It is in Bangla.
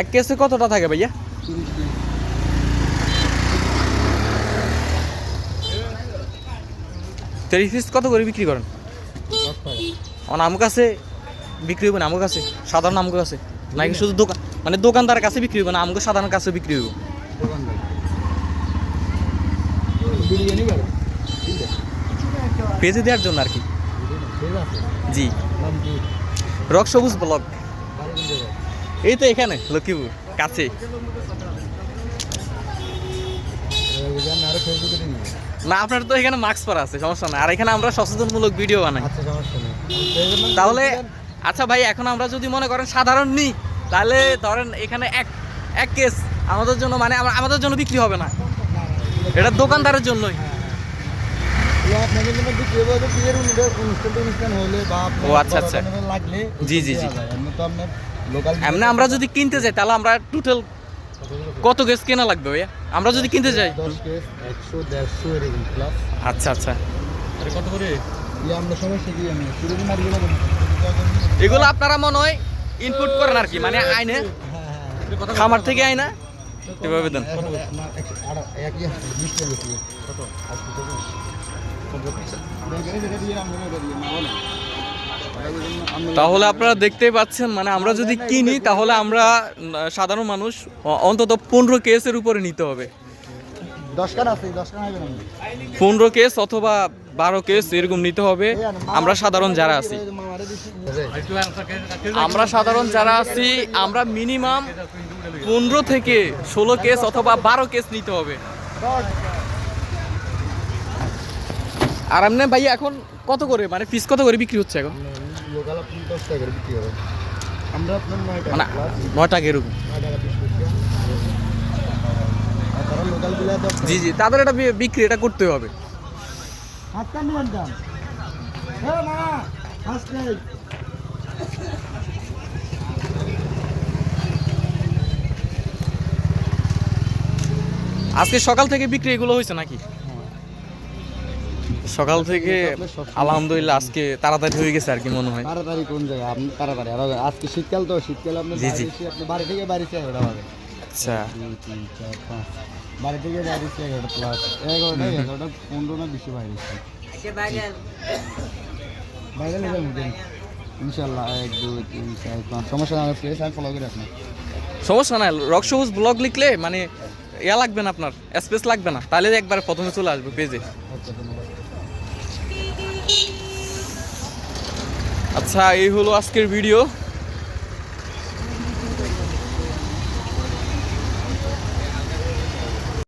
এক কেসে কতটা থাকে ভাইয়া? 30 পিস কত করে বিক্রি করেন? আমার কাছে বিক্রি হবে না, আমার কাছে সাধারণ আমার কাছে নাকি শুধু দোকান মানে দোকানদারের কাছে বিক্রি হবে না, আমাকে সাধারণ কাছে বিক্রি হবে? পেজে দেওয়ার জন্য আর কি। জি, রক সবুজ ব্লগ। এই তো এখানে লক্ষ্মীপুর কাছে। না আপনার তো এখানে মাস্ক পরা আছে, সমস্যা না। আর এখানে আমরা সচেতনমূলক ভিডিও বানাই। তাহলে আচ্ছা ভাই, এখন আমরা যদি মনে করেন সাধারণ নিই, তাহলে ধরেন এখানে এক কেস আমাদের জন্য মানে আমাদের জন্য বিক্রি হবে না, এটা দোকানদারের জন্যই। ও আচ্ছা আচ্ছা, জি জি জি। এমনি আমরা যদি কিনতে যাই তাহলে আমরা টোটাল কত কেস কেনা লাগবে ভাইয়া আমরা যদি কিনতে যাই? 10 কেস 100 150 এরকম প্লাস। আচ্ছা আচ্ছা, কত করে আমরা সমস্যা কি আমি এগুলো আপনারা মনে হয় ইনপুট করেন আর কি, মানে আইনে খামার থেকে আইনা এভাবে দেন। তাহলে আপনারা দেখতেই পাচ্ছেন, মানে আমরা যদি কিনি তাহলে আমরা সাধারণ মানুষ অন্তত 15 কেসের উপরে নিতে হবে। 15 কেস অথবা 12 কেস এরকম নিতে হবে আমরা সাধারণ যারা আছি। আমরা মিনিমাম 15 থেকে 16 কেস অথবা 12 কেস নিতে হবে। আর এমনি ভাই এখন কত করে মানে পিস কত করে বিক্রি হচ্ছে এখন? লোকাল আপনি 10 টাকা করে বিক্রি করেন, আমরা আপনার 9 টাকা মানে 9 টাকা এরকম। 9 টাকা পিস করছি। আর তারা লোকাল গুলা তো জি জি, তাদের এটা বিক্রি এটা করতে হবে। হাতটা নিয়ে দাম হ্যাঁ না ফার্স্ট টাইম। আজকে সকাল থেকে বিক্রি এগুলো হয়েছে নাকি? সকাল থেকে আলহামদুলিল্লাহ আজকে তাড়াতাড়ি হয়ে গেছে আর কি মনে হয়। তাড়াতাড়ি কোন জায়গা আপনি তাড়াতাড়ি আর আজকে শীতকাল তো শীতকাল আপনি আপনি বাড়ি থেকে বাড়ি থেকে ওটা হবে। আচ্ছা 2 3 4 5 বাড়ি থেকে বাড়ি থেকে 11টা প্লাস 11টা 15 না বেশি বাইরে বাইরে লেগে মুখে ইনশাআল্লাহ 1 2 3 4 5 সমস্যা না প্লেস আমি ফলো করে রাখবো। সমস্যা নাই, রক সবুজ ব্লগ লিখলে মানে ইয়া লাগবে না, আপনার স্পেস লাগবে না, তাহলে একবার প্রথমে চলে আসবে পেজে। আচ্ছা এই হলো আজকের ভিডিও।